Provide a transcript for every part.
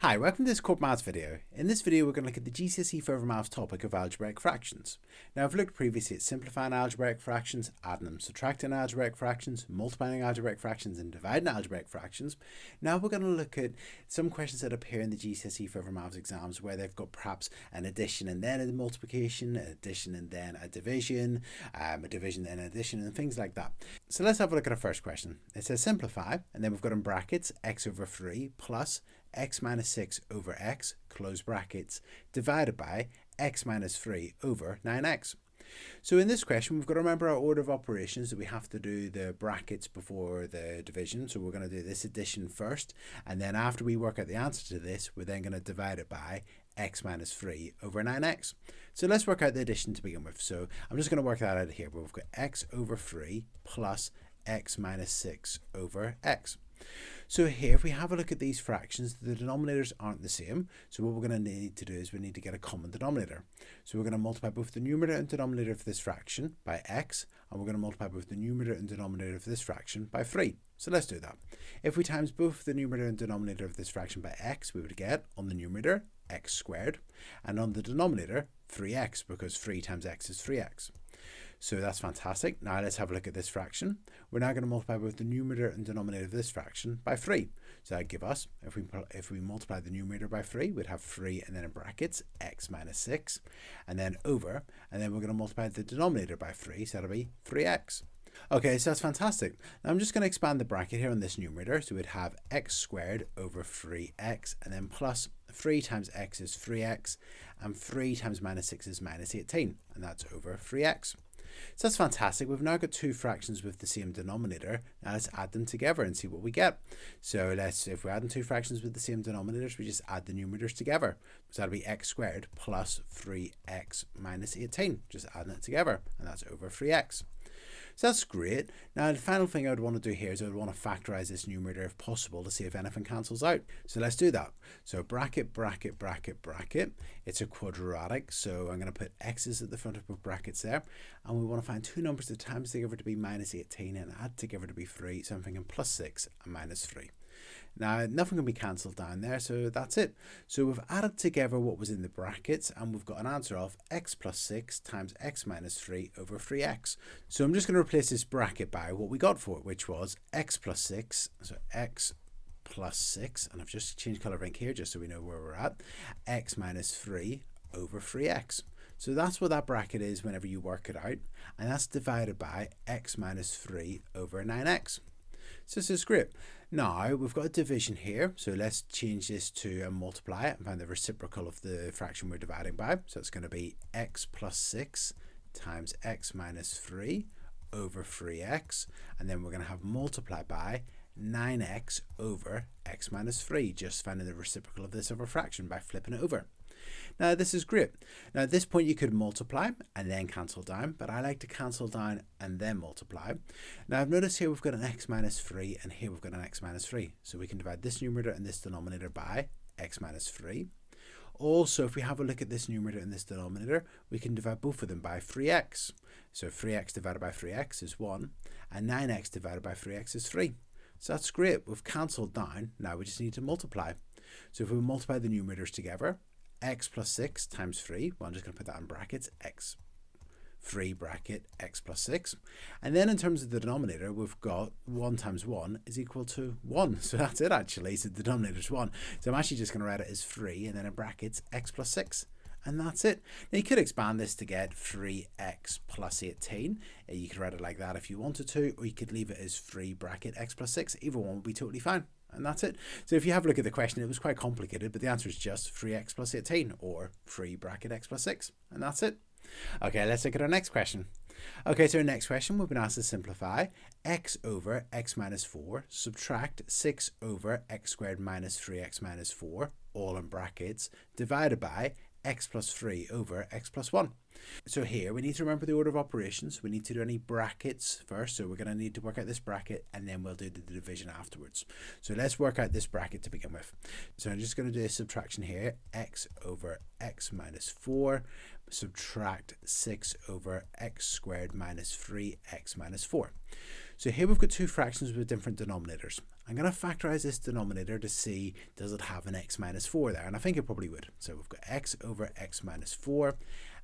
Hi, welcome to this Corbettmaths video. In this video, we're going to look at the GCSE Further Maths topic of algebraic fractions. Now, I've looked previously at simplifying algebraic fractions, adding them, subtracting algebraic fractions, multiplying algebraic fractions, and dividing algebraic fractions. Now, we're going to look at some questions that appear in the GCSE Further Maths exams where they've got perhaps an addition and then a multiplication, an addition and then a division then an addition, and things like that. So let's have a look at our first question. It says simplify, and then we've got in brackets x over 3 plus x minus 6 over x, close brackets, divided by x minus 3 over 9x. So in this question, we've got to remember our order of operations, that we have to do the brackets before the division. So we're going to do this addition first, and then after we work out the answer to this, we're then going to divide it by x minus 3 over 9x. So let's work out the addition to begin with. So I'm just going to work that out here, but we've got x over 3 plus x minus 6 over x. So here, if we have a look at these fractions, the denominators aren't the same. So what we're going to need to do is we need to get a common denominator. So we're going to multiply both the numerator and denominator of this fraction by x, and we're going to multiply both the numerator and denominator of this fraction by 3. So let's do that. If we times both the numerator and denominator of this fraction by x, we would get on the numerator x squared, and on the denominator 3x, because 3 times x is 3x. So that's fantastic. Now let's have a look at this fraction. We're now going to multiply both the numerator and denominator of this fraction by 3. So that gives us, if we multiply the numerator by 3, we'd have 3 and then in brackets x minus 6, and then over, and then we're going to multiply the denominator by 3, so that'll be 3x. Okay, so that's fantastic. Now I'm just going to expand the bracket here on this numerator, so we'd have x squared over 3x, and then plus 3 times x is 3x, and 3 times minus 6 is minus 18, and that's over 3x. So that's fantastic. We've now got two fractions with the same denominator. Now let's add them together and see what we get. So if we're adding two fractions with the same denominators, we just add the numerators together. So that'll be x squared plus 3x minus 18. Just adding it together, and that's over 3x. So that's great. Now the final thing I would want to do here is I would want to factorize this numerator if possible to see if anything cancels out. So let's do that. So bracket, bracket, bracket, bracket. It's a quadratic, so I'm going to put x's at the front of both brackets there. And we want to find two numbers that times together to be minus 18 and add together to be 3. So I'm thinking plus 6 and minus 3. Now, nothing can be cancelled down there, so that's it. So we've added together what was in the brackets, and we've got an answer of x plus 6 times x minus 3 over 3x. So I'm just going to replace this bracket by what we got for it, which was x plus 6, so x plus 6, and I've just changed colour of ink here just so we know where we're at, x minus 3 over 3x. So that's what that bracket is whenever you work it out, and that's divided by x minus 3 over 9x. So this is great. Now we've got a division here, so let's change this to a multiply and find the reciprocal of the fraction we're dividing by. So it's going to be x plus 6 times x minus 3 over 3x, and then we're going to have multiply by 9x over x minus 3, just finding the reciprocal of this other fraction by flipping it over. Now this is great. Now at this point you could multiply and then cancel down, but I like to cancel down and then multiply. Now I've noticed here we've got an x minus 3 and here we've got an x minus 3. So we can divide this numerator and this denominator by x minus 3. Also, if we have a look at this numerator and this denominator, we can divide both of them by 3x. So 3x divided by 3x is 1, and 9x divided by 3x is 3. So that's great. We've cancelled down. Now we just need to multiply. So if we multiply the numerators together, x plus 6 times 3, well, I'm just going to put that in brackets, x 3 bracket x plus 6. And then in terms of the denominator, we've got 1 times 1 is equal to 1. So that's it actually. So the denominator is 1. So I'm actually just going to write it as 3 and then in brackets x plus 6. And that's it. Now you could expand this to get 3x plus 18. You could write it like that if you wanted to, or you could leave it as 3 bracket x plus 6. Either one would be totally fine. And that's it. So if you have a look at the question, it was quite complicated, but the answer is just 3x plus 18 or 3 bracket x plus 6. And that's it. Okay, let's look at our next question. Okay, so our next question, we've been asked to simplify x over x minus 4, subtract 6 over x squared minus 3x minus 4, all in brackets, divided by x plus 3 over x plus 1. So here we need to remember the order of operations. We need to do any brackets first. So we're going to need to work out this bracket and then we'll do the division afterwards. So let's work out this bracket to begin with. So I'm just going to do a subtraction here. X over x minus 4, subtract 6 over x squared minus 3x minus 4. So here we've got two fractions with different denominators. I'm going to factorize this denominator to see, does it have an x minus 4 there? And I think it probably would. So we've got x over x minus 4,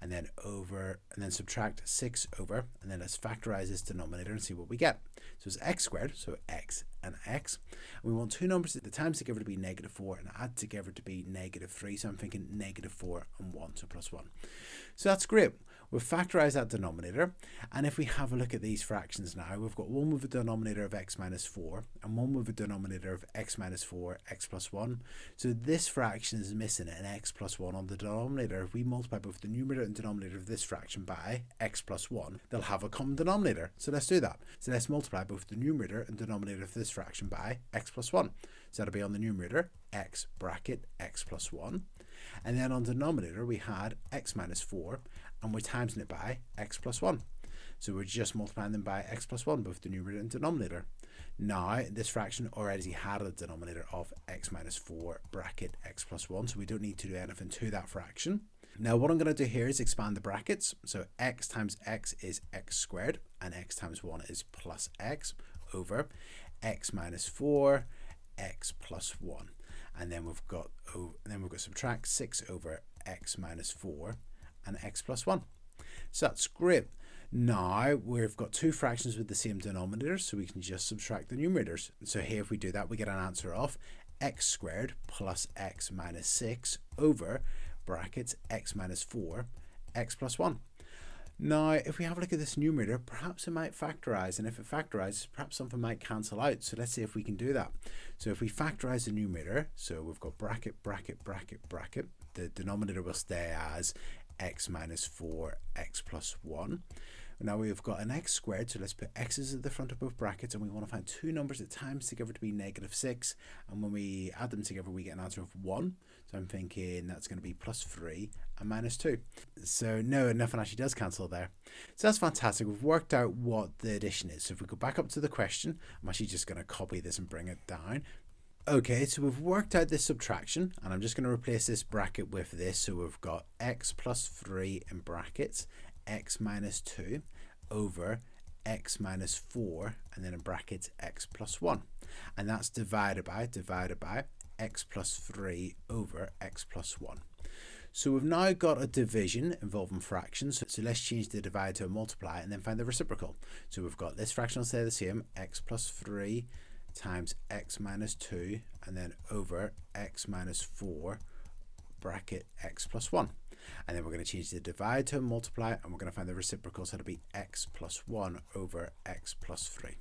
and then subtract 6 over, and then let's factorize this denominator and see what we get. So it's x squared, so x and x. And we want two numbers at the times together to be negative 4 and add together to be negative 3. So I'm thinking negative 4 and 1, so plus 1. So that's great. We've factorized that denominator, and if we have a look at these fractions now, we've got one with a denominator of x minus 4 and one with a denominator of x minus 4, x plus 1. So this fraction is missing an x plus 1 on the denominator. If we multiply both the numerator and denominator of this fraction by x plus 1, they'll have a common denominator. So let's do that. So let's multiply both the numerator and denominator of this fraction by x plus 1. So that'll be on the numerator x bracket x plus 1. And then on the denominator we had x minus 4, and we're timesing it by x plus 1. So we're just multiplying them by x plus 1, both the numerator and denominator. Now this fraction already had a denominator of x minus 4 bracket x plus 1, so we don't need to do anything to that fraction. Now what I'm going to do here is expand the brackets. So x times x is x squared, and x times 1 is plus x over x minus 4 x plus 1. And then we've got subtract 6 over x minus 4 and x plus 1. So that's great. Now we've got two fractions with the same denominators, so we can just subtract the numerators. So here if we do that, we get an answer of x squared plus x minus 6 over brackets x minus 4 x plus 1. Now, if we have a look at this numerator, perhaps it might factorize, and if it factorizes, perhaps something might cancel out. So let's see if we can do that. So if we factorize the numerator, so we've got bracket, bracket, bracket, bracket, the denominator will stay as x minus 4 x plus 1. Now we've got an x squared, so let's put x's at the front of both brackets, and we want to find two numbers that times together to be negative 6, and when we add them together we get an answer of 1. So I'm thinking that's going to be plus 3 and minus 2. So no, nothing actually does cancel there. So that's fantastic. We've worked out what the addition is. So if we go back up to the question, I'm actually just going to copy this and bring it down. Okay, so we've worked out this subtraction, and I'm just going to replace this bracket with this. So we've got x plus 3 in brackets, x minus 2 over x minus 4, and then in brackets x plus 1. And that's divided by x plus 3 over x plus 1. So we've now got a division involving fractions. So let's change the divide to a multiply and then find the reciprocal. So we've got this fraction will stay the same, x plus 3 times x minus 2, and then over x minus 4 bracket x plus 1. And then we're going to change the divide to a multiply, and we're going to find the reciprocal, so it'll be x plus 1 over x plus 3.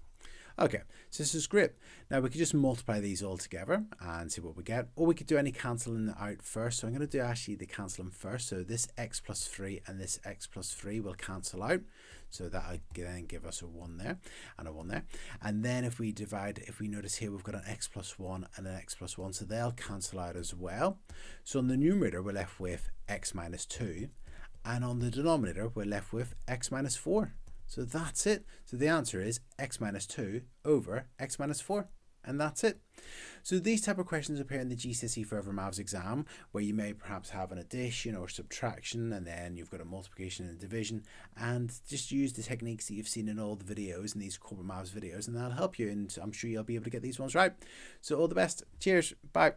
Okay, so this is great. Now we could just multiply these all together and see what we get, or we could do any cancelling out first. So I'm going to do actually the cancelling first. So this x plus 3 and this x plus 3 will cancel out. So that'll then give us a 1 there and a 1 there. And then if we divide, if we notice here, we've got an x plus 1 and an x plus 1, so they'll cancel out as well. So on the numerator, we're left with x minus 2, and on the denominator, we're left with x minus 4. So that's it. So the answer is x minus 2 over x minus 4. And that's it. So these type of questions appear in the GCSE Further Maths exam, where you may perhaps have an addition or subtraction, and then you've got a multiplication and a division, and just use the techniques that you've seen in all the videos, in these Corbettmaths videos, and that'll help you, and I'm sure you'll be able to get these ones right. So all the best. Cheers. Bye.